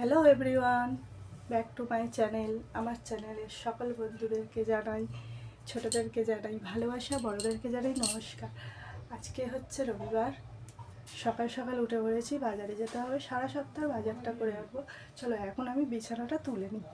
Hello everyone, back to my channel. আমার চ্যানেলের সকল বন্ধুদেরকে জানাই, ছোটদেরকে জানাই ভালোবাসা, বড়দেরকে জানাই নমস্কার। আজকে হচ্ছে রবিবার, সকাল সকাল উঠে পড়েছি, বাজারে যেতে হবে, সারা সপ্তাহ বাজারটা করে আসবো। চলো এখন আমি বিছানাটা তুলে নিই।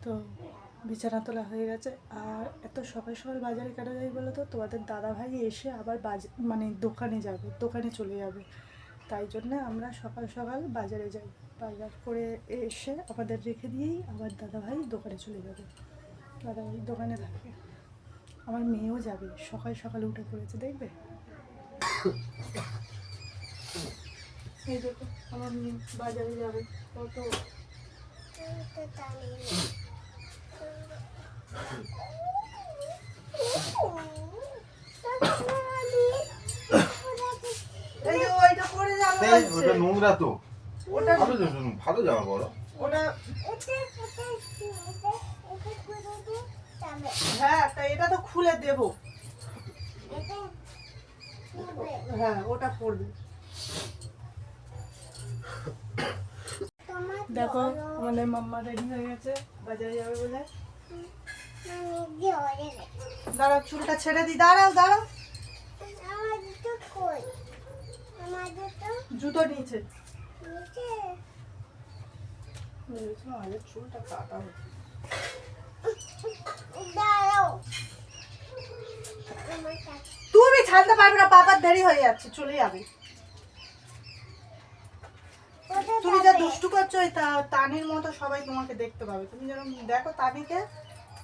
তো বিছানা তোলা হয়ে গেছে। আর এত সকাল সকাল বাজারে কেন যাই বলো তো, তোমাদের দাদাভাই এসে আবার দোকানে যাবে, দোকানে চলে যাবে। তাই জন্য আমরা সকাল সকাল বাজারে যাই, বাজার করে এসে আমাদের রেখে দিয়েই আবার দাদাভাই দোকানে চলে যাবে। দাদাভাই দোকানে থাকে, আমার মেয়েও যাবে, সকাল সকাল উঠে পড়েছে, দেখবে। এই দেখো আমার মেয়ে বাজারে যাবে, কত নোংরা তো, ওটা ভালো জামা বড়, ওটা হ্যাঁ, তা এটা তো খুলে দেবো। হ্যাঁ, ওটা পড়বে। দেখো আমাদের মাম্মা রেডি হয়ে গেছে, বাজারে যাবে বলে। দাঁড়াও, চুলটা ছেড়ে দিই, দাঁড়াও দাঁড়াও। জুতো নিচে, আমাদের চুলটা কাটা হচ্ছে। তুমি ছাড়তে পারবে না, বাবার দেরি হয়ে যাচ্ছে, চলে যাবে। তুমি যা দুষ্টু করছো, ওই তানির মতো সবাই তোমাকে দেখতে পাবে। তুমি যেরকম দেখো তানিকে,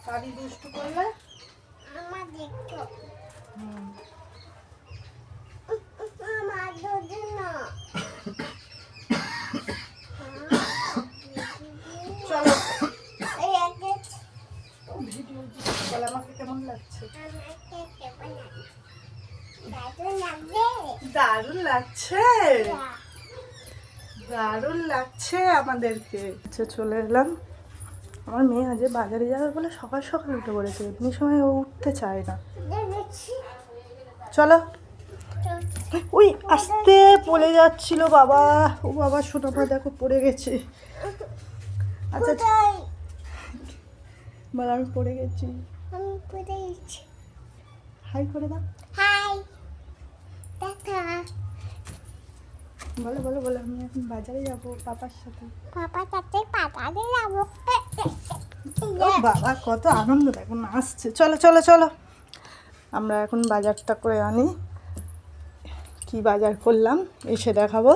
তানি দুষ্টু করলে চলো ভিডিও বলে আমাকে কেমন লাগছে। দারুণ লাগছে, দারুণ লাগছে আমাদেরকে। চলে এলাম। আমার মেয়ে আজ বাজারে যাবে বলে সকাল সকাল উঠে পড়েছে, এমনি সময় ও উঠতে চায় না। চলো। ওই আস্তে পড়ে যাচ্ছিল বাবা, ও বাবা শোনো মা, দেখো পড়ে গেছে। আচ্ছা বল, আমি পড়ে গেছি। হাই করে দাও। বলো বলো বলো, আমি এখন বাজারে যাবো পাপার সাথে। ও বাবা কত আনন্দ, এখন আসছে। চলো চলো চলো, আমরা এখন বাজারটা করে আনি। কি বাজার করলাম এসে দেখাবো।